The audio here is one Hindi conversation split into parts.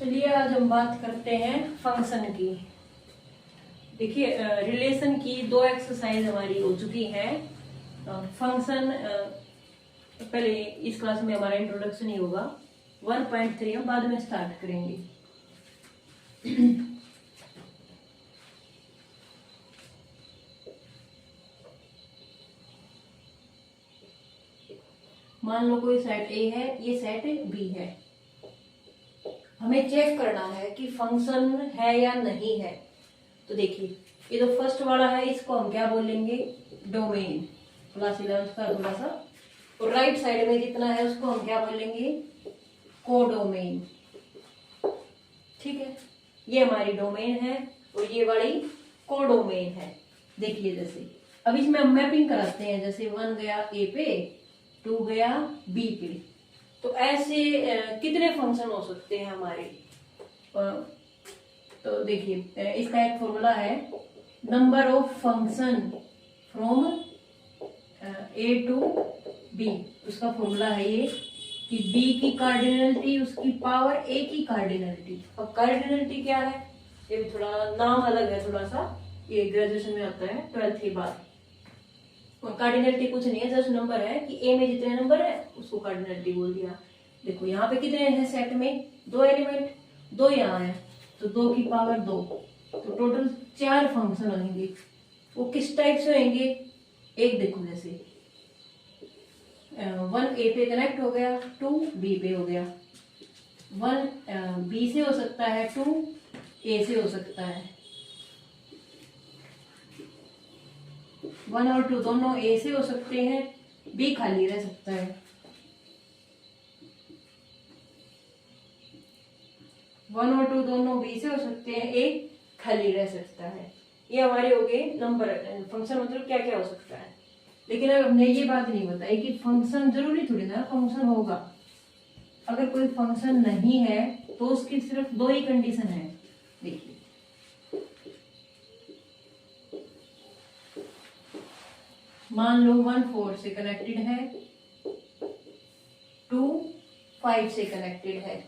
चलिए आज हम बात करते हैं फंक्शन की। देखिए रिलेशन की दो एक्सरसाइज हमारी हो चुकी है। फंक्शन पहले इस क्लास में हमारा इंट्रोडक्शन ही होगा। 1.3 हम बाद में स्टार्ट करेंगे। मान लो कोई सेट ए है, ये सेट बी है। हमें चेक करना है कि फंक्शन है या नहीं है। तो देखिए ये तो फर्स्ट वाला है, इसको हम क्या बोलेंगे, डोमेन। क्लास 11 का थोड़ा सा। और राइट साइड में जितना है उसको हम क्या बोलेंगे, कोडोमेन। ठीक है, ये हमारी डोमेन है और ये वाली कोडोमेन है। देखिए जैसे अब इसमें हम मैपिंग कराते हैं, जैसे 1 गया ए पे, 2 गया बी पे। तो ऐसे कितने फंक्शन हो सकते हैं हमारे। तो देखिए इसका एक फॉर्मूला है, number of function from A to B. उसका फॉर्मूला है ये कि बी की कार्डिनलिटी उसकी पावर ए की कार्डिनलिटी। अब कार्डिनलिटी क्या है, ये भी थोड़ा नाम अलग है थोड़ा सा, ये ग्रेजुएशन में आता है 12th के बाद। और कार्डिनलिटी कुछ नहीं है, जस्ट नंबर है कि ए में जितने नंबर है उसको कार्डिनलिटी बोल दिया। देखो यहाँ पे कितने हैं सेट में, 2 एलिमेंट, 2 यहाँ है तो 2 की पावर 2, तो टोटल 4 फंक्शन होंगे। वो किस टाइप से होंगे, एक देखो जैसे 1 ए पे कनेक्ट हो गया, 2 बी पे हो गया, 1 बी से हो सकता है, 2 ए से हो सकता है, 1 और 2 दोनों ए से हो सकते हैं, बी खाली रह सकता है। 1 और 2 दोनों बी से हो सकते हैं, ए खाली रह सकता है। ये हमारे हो गए नंबर। फंक्शन मतलब क्या क्या हो सकता है। लेकिन अब हमने ये बात नहीं बताई कि फंक्शन जरूरी थोड़ी ना फंक्शन होगा। अगर कोई फंक्शन नहीं है तो उसकी सिर्फ 2 ही कंडीशन है। देखिए मान लो 1 4 से कनेक्टेड है, 2 5 से कनेक्टेड है।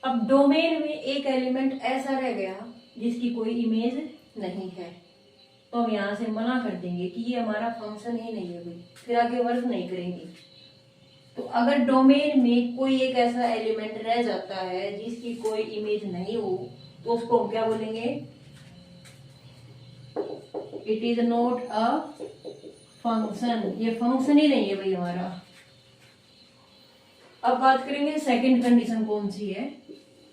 अब डोमेन में एक एलिमेंट ऐसा रह गया जिसकी कोई इमेज नहीं है, तो हम यहाँ से मना कर देंगे कि ये हमारा फंक्शन ही नहीं है भाई, फिर आगे वर्क नहीं करेंगे। तो अगर डोमेन में कोई एक ऐसा एलिमेंट रह जाता है जिसकी कोई इमेज नहीं हो तो उसको हम क्या बोलेंगे, it is not a function. ये फंक्शन ही नहीं है भाई हमारा। अब बात करेंगे सेकंड कंडीशन कौन सी है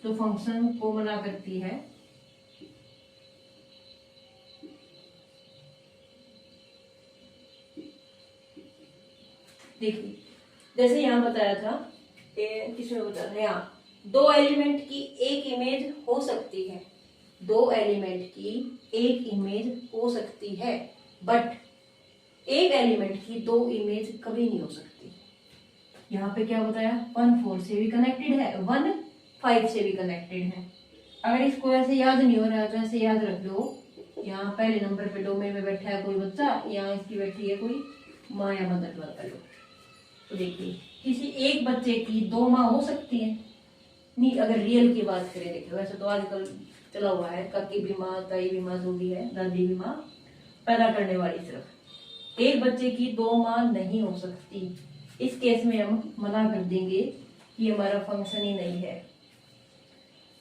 तो फंक्शन को मना करती है। देखिए जैसे यहां बताया था, किसमें बताया था, यहाँ 2 एलिमेंट की एक इमेज हो सकती है, 2 एलिमेंट की एक इमेज हो सकती है, बट एक एलिमेंट की 2 इमेज कभी नहीं हो सकती। यहाँ पे क्या बताया, 1 4 से भी कनेक्टेड है, 1 5 से भी कनेक्टेड है। अगर इसको ऐसे याद नहीं हो रहा है तो ऐसे याद रख लो, यहाँ पहले नंबर पे डोमेन में बैठा है कोई बच्चा, यहाँ इसकी बैठी है कोई माँ या मदर कर लो। तो देखिए किसी एक बच्चे की 2 माँ हो सकती है नहीं, अगर रियल की बात करें। देखिए वैसे तो आजकल चला हुआ है काकी भी माँ, ताई भी माँ, जो भी है, दादी भी माँ, पैदा करने वाली सिर्फ एक बच्चे की 2 माँ नहीं हो सकती। इस केस में हम मना कर देंगे कि हमारा फंक्शन ही नहीं है।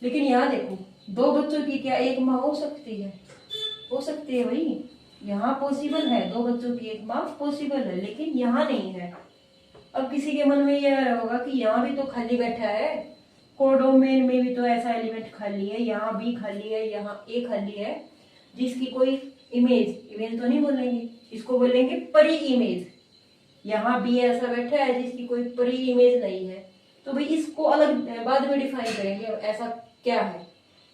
लेकिन यहाँ देखो 2 बच्चों की क्या एक माँ हो सकती है, हो सकती है भाई, यहाँ पॉसिबल है, 2 बच्चों की एक माँ पॉसिबल है, लेकिन यहाँ नहीं है। अब किसी के मन में यह आ रहा होगा कि यहाँ भी तो खाली बैठा है, कोडोमेन में भी तो ऐसा एलिमेंट खाली है, यहाँ बी खाली है, यहाँ ए खाली है, जिसकी कोई इमेज तो नहीं बोलेंगे, इसको बोलेंगे परी इमेज। यहाँ बी ऐसा बैठा है जिसकी कोई परी इमेज नहीं है, तो भाई इसको अलग बाद में डिफाइन करेंगे ऐसा क्या है।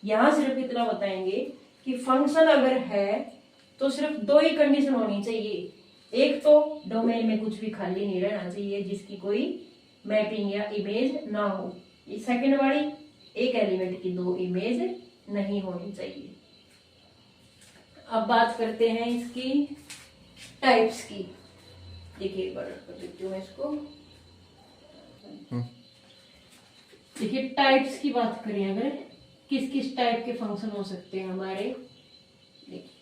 यहाँ सिर्फ इतना बताएंगे कि फंक्शन अगर है तो सिर्फ 2 ही कंडीशन होनी चाहिए, एक तो डोमेन में कुछ भी खाली नहीं रहना चाहिए जिसकी कोई मैपिंग या इमेज ना हो, ये सेकंड वाली, एक एलिमेंट की 2 इमेज नहीं होनी चाहिए। अब बात करते हैं इसकी टाइप्स की। देखिए एक बार कर देती हूँ मैं इसको। देखिए टाइप्स की बात करें अगर, किस किस टाइप के फंक्शन हो सकते हैं हमारे, देखिए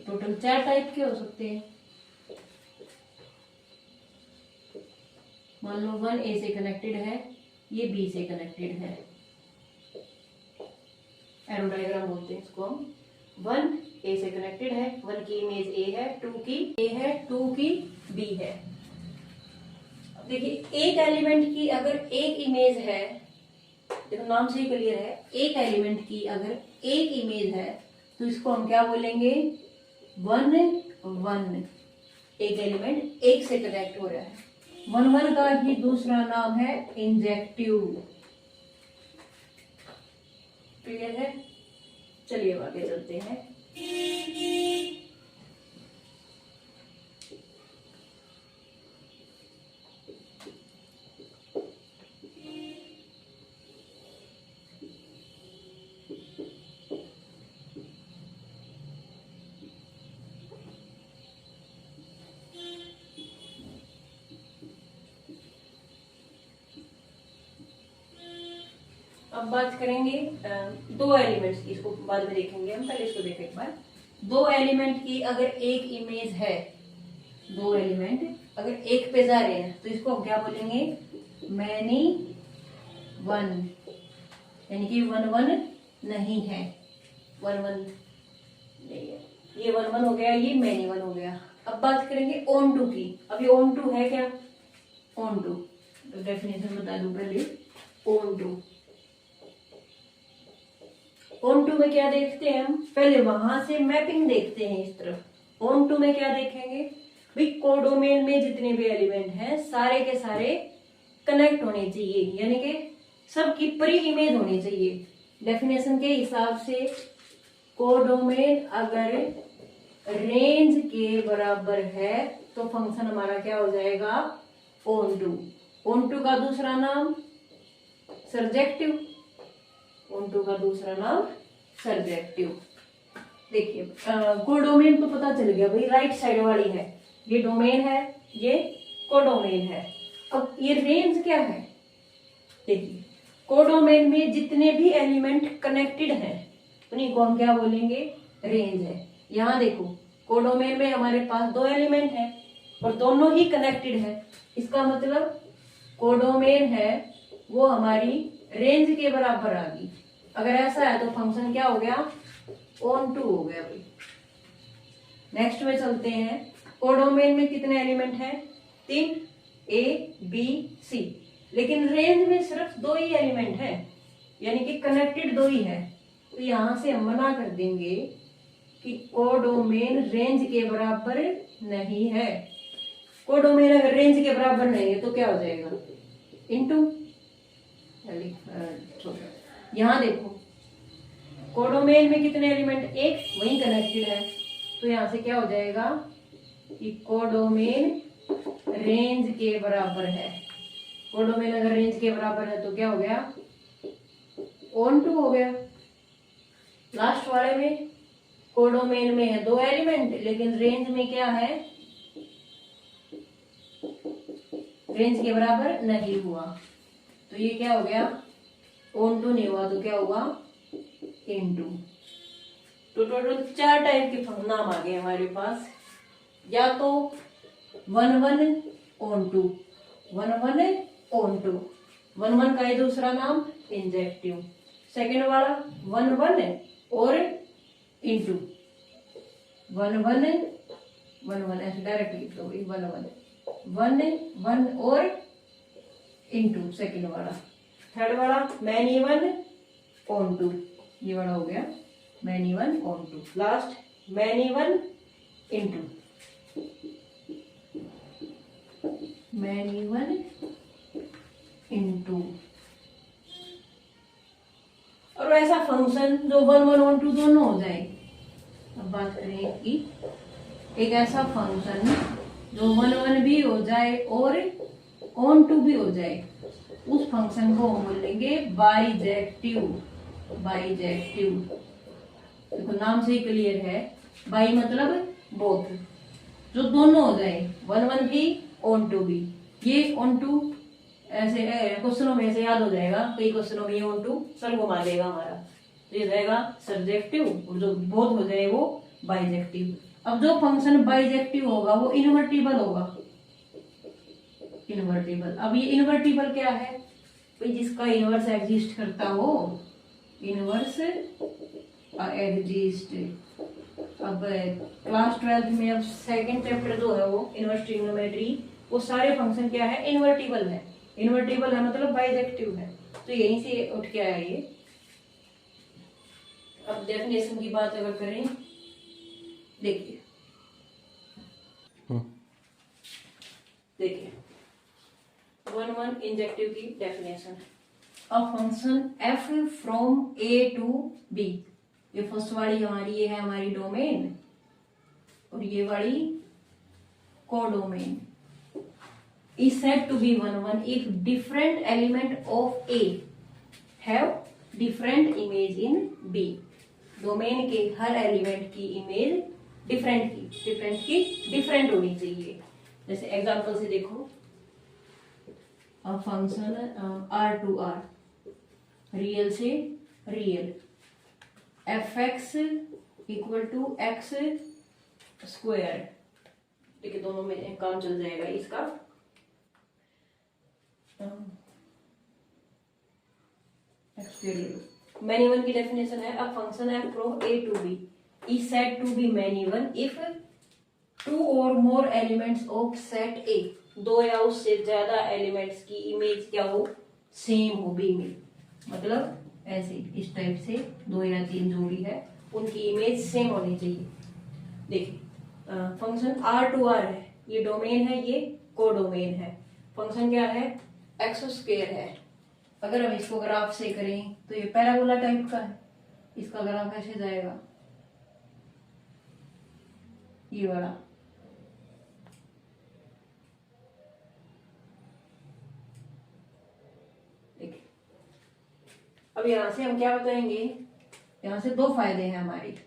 टोटल 4 टाइप के हो सकते हैं। मान लो 1 ए से कनेक्टेड है, ये बी से कनेक्टेड है, एरो डायग्राम बोलते हैं इसको हम। 1 ए से कनेक्टेड है, 1 की इमेज ए है, 2 की ए है, 2 की बी है। अब देखिए एक एलिमेंट की अगर एक इमेज है, देखो नाम से ही क्लियर है, एक एलिमेंट की अगर एक इमेज है तो इसको हम क्या बोलेंगे, 1 1। एक एलिमेंट एक से कनेक्ट हो रहा है, 1 1 का ही दूसरा नाम है इंजेक्टिव। क्लियर है? चलिए आगे चलते हैं। अब बात करेंगे 2 एलिमेंट्स की, इसको बाद में देखेंगे हम, पहले इसको देखें एक बार। 2 एलिमेंट की अगर एक इमेज है, 2 एलिमेंट अगर एक पे जा रहे हैं तो इसको हम क्या बोलेंगे, मैनी 1, यानी कि 1 1 नहीं है, 1 1 नहीं है, ये 1 1 हो गया, ये मैनी 1 हो गया। अब बात करेंगे ऑन टू की। अब ये ऑन टू है क्या, ऑन टू, तो डेफिनेशन बता दूं पहले। ऑन टू, ऑन टू में क्या देखते हैं हम, पहले वहां से मैपिंग देखते हैं इस तरफ। ऑन टू में क्या देखेंगे भाई, कोडोमेन में जितने भी एलिमेंट हैं सारे के सारे कनेक्ट होने चाहिए, यानी कि सबकी प्री इमेज होनी चाहिए। डेफिनेशन के हिसाब से कोडोमेन अगर रेंज के बराबर है तो फंक्शन हमारा क्या हो जाएगा, ऑन टू। ऑन टू का दूसरा नाम सर्जेक्टिव, ऑन टू का दूसरा नाम सर्जेक्टिव। देखिए कोडोमेन तो पता चल गया भाई, राइट साइड वाली है, ये डोमेन है, ये कोडोमेन है। अब ये रेंज क्या है, देखिए कोडोमेन में जितने भी एलिमेंट कनेक्टेड हैं उन्हीं को हम क्या बोलेंगे, रेंज है। यहाँ देखो कोडोमेन में हमारे पास 2 एलिमेंट हैं और दोनों ही कनेक्टेड है, इसका मतलब कोडोमेन है वो हमारी रेंज के बराबर आ गई। अगर ऐसा है तो फंक्शन क्या हो गया, ऑन टू हो गया भाई। नेक्स्ट में चलते हैं, कोडोमेन में कितने एलिमेंट हैं, 3, ए बी सी, लेकिन रेंज में सिर्फ 2 ही एलिमेंट है, यानी कि कनेक्टेड 2 ही है। तो यहां से हम मना कर देंगे कि कोडोमेन रेंज के बराबर नहीं है। कोडोमेन अगर रेंज के बराबर नहीं है तो क्या हो जाएगा, इनटू। यहां देखो कोडोमेन में कितने एलिमेंट, एक, वही कनेक्टेड है, तो यहां से क्या हो जाएगा कि कोडोमेन रेंज के बराबर है। कोडोमेन अगर रेंज के बराबर है तो क्या हो गया, ऑन टू हो गया। लास्ट वाले में कोडोमेन में है 2 एलिमेंट, लेकिन रेंज में क्या है, रेंज के बराबर नहीं हुआ, तो ये क्या हो गया, ऑन टू नहीं हुआ, तो क्या हुआ, इनटू। तो टोटल 4 टाइप के नाम आ गए हमारे पास, या तो 1 1 ऑन टू, 1 1 ऑन टू, 1 1 का ये दूसरा नाम इंजेक्टिव। सेकेंड वाला 1 1 और इनटू, 1 1 1 1 ऐसे डायरेक्ट लिख दो, 1 1 1 1 और इनटू सेकेंड वाला। थर्ड वाला मैनी 1 ऑन टू, ये वाला हो गया many 1 onto. Last many 1 into, many 1 into. और ऐसा फंक्शन जो 1 1 ऑन टू दोनों हो जाए। अब बात करें कि एक ऐसा फंक्शन जो 1 1 भी हो जाए और ऑन टू भी हो जाए, उस फंक्शन को हम बोलेंगे बाइजेक्टिव। बाइजेक्टिव, देखो नाम से ही क्लियर है, बाई मतलब बोथ, जो दोनों हो जाए, 1 1 भी ऑन टू भी। ये ऑन टू ऐसे क्वेश्चनों में ऐसे याद हो जाएगा, कई क्वेश्चनों में ये ऑन टू सर घुमा देगा हमारा, तो ये रहेगा सब्जेक्टिव और जो बोथ हो जाए वो बाइजेक्टिव। अब जो फंक्शन बाइजेक्टिव होगा वो इन्वर्टिबल होगा, इन्वर्टिबल। अब ये इन्वर्टिबल क्या है भाई, जिसका इनवर्स एग्जिस्ट करता हो, इनवर्स एग्जिस्ट। अब क्लास 12 में अब सेकंड चैप्टर जो है वो इनवर्स ट्रिग्नोमेट्री, वो सारे फंक्शन क्या है, इन्वर्टिबल है। इन्वर्टिबल है मतलब बाइजेक्टिव है, तो यहीं से उठ के आया ये। अब डेफिनेशन की बात अगर करें, देखिए देखिए 1 इंजेक्टिव की definition, a function f from a to b, ये फर्स्ट वाली हमारी ये है हमारी डोमेन, और ये वाली codomain, is said to be 1 if different element of a have different image in b। Domain के हर एलिमेंट की इमेज डिफरेंट होनी चाहिए। जैसे एग्जांपल से देखो, a function r to r, real से real, fx equal to x square, ठीक है, दोनों में काम चल जाएगा इसका। मैनी वन की डेफिनेशन है, अ फंक्शन है from a to b is said to be many one if two or more elements of set A, दो या उससे ज्यादा एलिमेंट्स की इमेज क्या हो, सेम हो B में। मतलब ऐसे इस टाइप से 2 या 3 जोड़ी है, उनकी इमेज सेम होनी चाहिए। देखिए फंक्शन r टू r है, ये डोमेन है, ये कोडोमेन है। फंक्शन क्या है, एक्स स्क्वायर है। अगर हम इसको ग्राफ से करें तो ये पैराबोला टाइप का है, इसका ग्राफ ऐसे जाएगा, ये वाला। देखिए अब यहां से हम क्या बताएंगे, यहां से 2 फायदे हैं हमारे,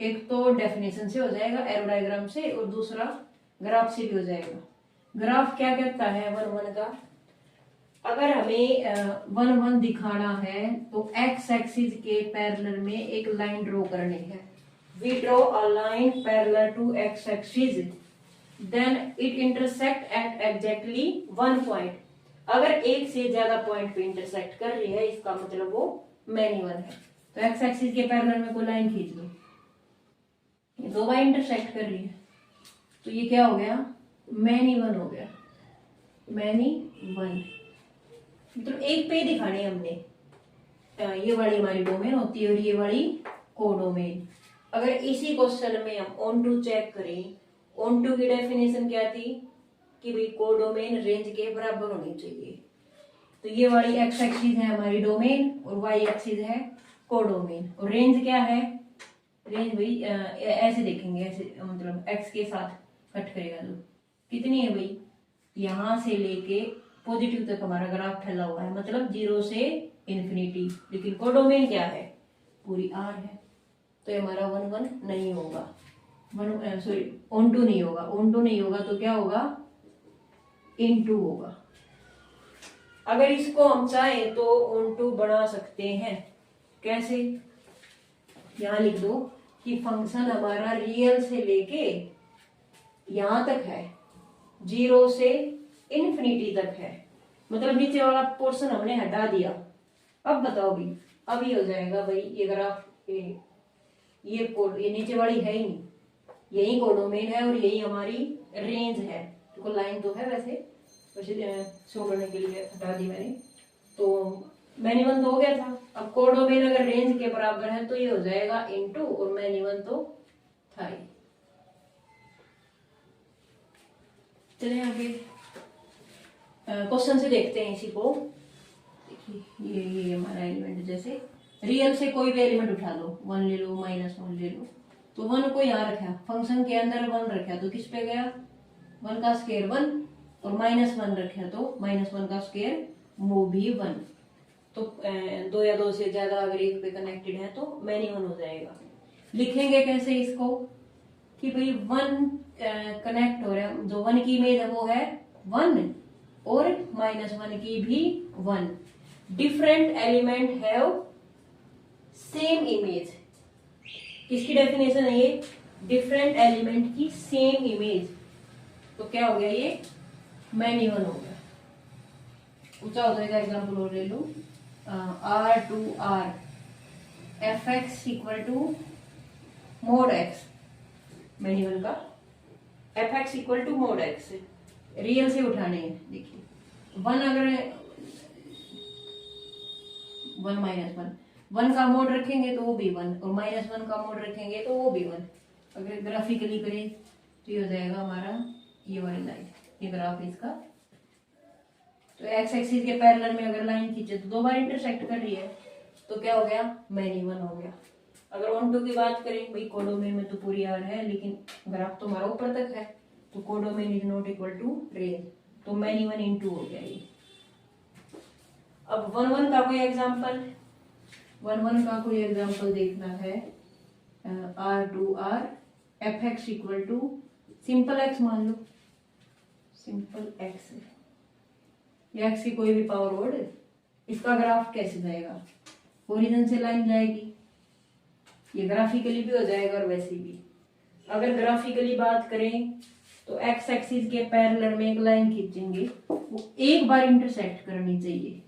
एक तो डेफिनेशन से हो जाएगा एरो डायग्राम से, और दूसरा ग्राफ से भी हो जाएगा। ग्राफ क्या कहता है 1 का, अगर हमें 1 दिखाना है तो एक्स एक्सिस के पैरेलल में एक लाइन ड्रॉ करनी है। We draw a line parallel to X axis, then it intersect at exactly 1 point. अगर एक से ज्यादा पॉइंट पे इंटरसेक्ट कर रही है, इसका मतलब वो मैनी वन है। तो एक्स एक्सिस के पैरेलल में कोई लाइन खींच लो, ये 2 बार इंटरसेक्ट कर रही है, तो ये क्या हो गया, मैनी वन हो गया, मैनी वन। मतलब एक पे दिखाने हमने, ये वाली हमारी डोमेन होती है और ये वाली कोडोमेन। अगर इसी क्वेश्चन में हम ऑन टू चेक करें, ऑन टू की डेफिनेशन क्या थी कि भाई कोडोमेन रेंज के बराबर होनी चाहिए। तो ये वाली एक्स एक्सिस है हमारी डोमेन और वाई एक्सिस है कोडोमेन, और रेंज क्या है, रेंज भाई ऐसे देखेंगे, ऐसे मतलब एक्स के साथ कट करेगा तो कितनी है भाई, यहां से लेके पॉजिटिव तक हमारा ग्राफ फैला हुआ है, मतलब 0 से इन्फिनिटी। लेकिन कोडोमेन क्या है, पूरी r है, तो ये हमारा 1 नहीं होगा, सॉरी ऑन टू नहीं होगा। ऑन टू नहीं होगा तो क्या होगा, इनटू होगा। अगर इसको हम चाहें तो ऑन टू बना सकते हैं, कैसे, यहां लिख दो कि फंक्शन हमारा रियल से लेके यहां तक है, 0 से इन्फिनिटी तक है, मतलब नीचे वाला पोर्शन हमने हटा दिया। अब बताओ भी, अब ये हो जाएगा भाई, ये ग्राफ ये नीचे वाली है ही नहीं, यही कोडोमेन है और यही हमारी रेंज है। तो लाइन तो है वैसे शो करने के लिए हटा दी मैंने, तो मैनी वन तो हो गया था। अब कोडोमेन अगर रेंज के बराबर है तो ये हो जाएगा इनटू, और मैनी वन तो था ही। चलिए आगे क्वेश्चन से देखते हैं इसी को। देखिए ये हमारा एलिमेंट, जैसे रियल से कोई भी एलिमेंट उठा लो, 1 ले लो, -1 ले लो, तो 1 को यहाँ रखा, फंक्शन के अंदर 1 रखा तो किस पे गया, 1 का स्क्वायर 1, और -1 रखा तो -1 का स्क्वायर वो भी 1। तो 2 या 2 से ज्यादा अगर एक पे कनेक्टेड है तो मैनी वन हो जाएगा। लिखेंगे कैसे इसको कि भाई 1 कनेक्ट हो रहा है, जो 1 की इमेज है वो है 1, और -1 की भी 1। Different element have same image. किसकी डेफिनेशन है ये? डिफरेंट एलिमेंट की सेम इमेज। तो क्या हो गया ये? मैनी वन हो गया। ऊंचा हो जाएगा। एग्जाम्पल और ले लो, R2R fx equal to mod x। Many one का fx equal to mod x real से उठाने हैं। देखिए 1 अगर 1 -1 1 का मोड रखेंगे तो वो भी 1 और -1 का मोड रखेंगे तो वो भी 1। अगर ग्राफिकली करें तो ये हो जाएगा हमारा ये वाली लाइन, ये ग्राफ इसका। तो एक्स एक्सिस के पैरेलल में अगर लाइन खींचे तो 2 बार इंटरसेक्ट कर रही है, तो क्या हो गया? मैनी वन हो गया। अगर ऑन टू की बात करें, भाई कोडोमेन में तो पूरी आर है लेकिन ग्राफ तो हमारा ऊपर तक है, तो codomain is not equal to range, तो मैनी वन इन टू हो गया ये। अब 1 1 का कोई एग्जाम्पल, 1 1 का कोई एग्जाम्पल देखना है। R2R fx equal to simple X मान लो, सिंपल एक्स या एक्स की कोई भी पावर वर्ड। इसका ग्राफ कैसे जाएगा? ओरिजिन से लाइन जाएगी, ये ग्राफिकली भी हो जाएगा और वैसे भी। अगर ग्राफिकली बात करें तो एक्स एक्सिस के पैरेलल में एक लाइन खींचेंगे, वो एक बार इंटरसेक्ट करनी चाहिए।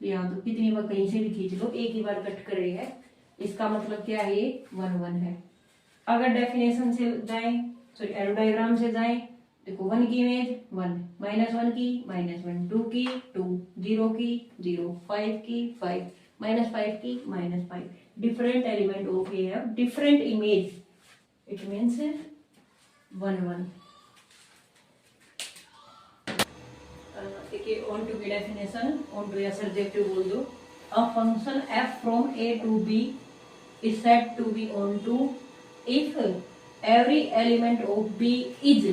यहाँ तो कितनी बार कहीं से भी खींच लो, एक ही बार कट कर रही है, इसका मतलब क्या है? ये 1 1 है। अगर डेफिनेशन से जाएं, सॉरी एरो डायग्राम से जाएं, देखो 1 की इमेज 1, -1 की -1, 2 की 2, 0 की 0, 5 की 5, -5 की -5। Different element of A have different image, it means 1 1। देखिए ऑन टू की डेफिनेशन, ऑन टू या सब्जेक्टिव बोल दो। अ function f from a to b is said to be on to if every element of b is,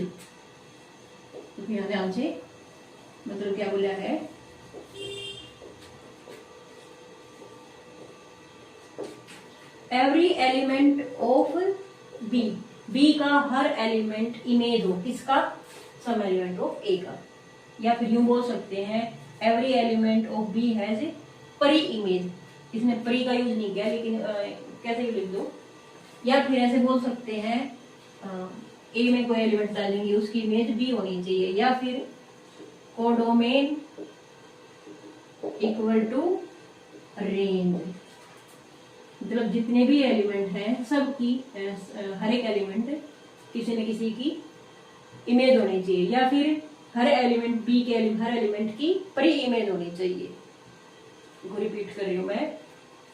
यहाँ ध्यान से मतलब क्या बोला है? Every element of b, b का हर एलिमेंट इमेज हो किसका? सम एलिमेंट ऑफ a का। या फिर यूं बोल सकते हैं every element of B has pre image. इसने परी का यूज नहीं किया लेकिन कैसे भी लिख दो। या फिर ऐसे बोल सकते हैं ए में कोई एलिमेंट डालेंगे उसकी इमेज बी होनी चाहिए। या फिर कोडोमेन इक्वल टू रेंज, मतलब जितने भी एलिमेंट हैं सबकी हर एक एलिमेंट किसी न किसी की इमेज होनी चाहिए। या फिर हर एलिमेंट बी के हर एलिमेंट की परी इमेज होनी चाहिए। रिपीट कर रही हूं मैं।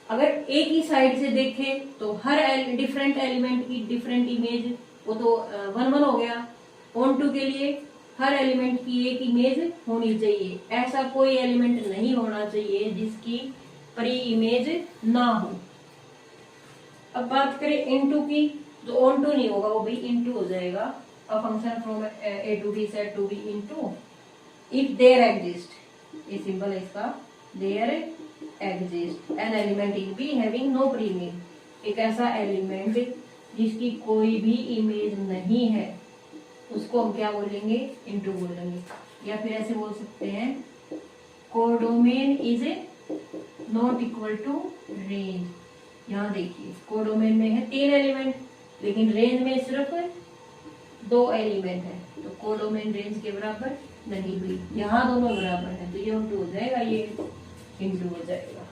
अगर एक ही साइड से देखें तो हर डिफरेंट एलिमेंट की डिफरेंट इमेज, वो तो 1 1 हो गया। ऑन टू के लिए हर एलिमेंट की एक इमेज होनी चाहिए। ऐसा कोई एलिमेंट नहीं होना चाहिए जिसकी परी इमेज ना हो। अब बात करें इनटू की, तो ऑन टू नहीं होगा, वो भी इनटू हो जाएगा। A function from a to b said to be into if there exist, ये सिंबल है इसका, there exist an element in b having no pre-image, एक ऐसा एलिमेंट जिसकी कोई भी इमेज नहीं है उसको हम क्या बोलेंगे? इनटू बोलेंगे। या फिर ऐसे बोल सकते हैं codomain is not equal to range. यहाँ देखिए कोडोमेन में है 3 एलिमेंट लेकिन रेंज में सिर्फ 2 एलिमेंट है, तो कोडोमेन रेंज के बराबर नहीं हुई। यहाँ दोनों बराबर है तो ये इनटू हो जाएगा, ये इनटू हो जाएगा।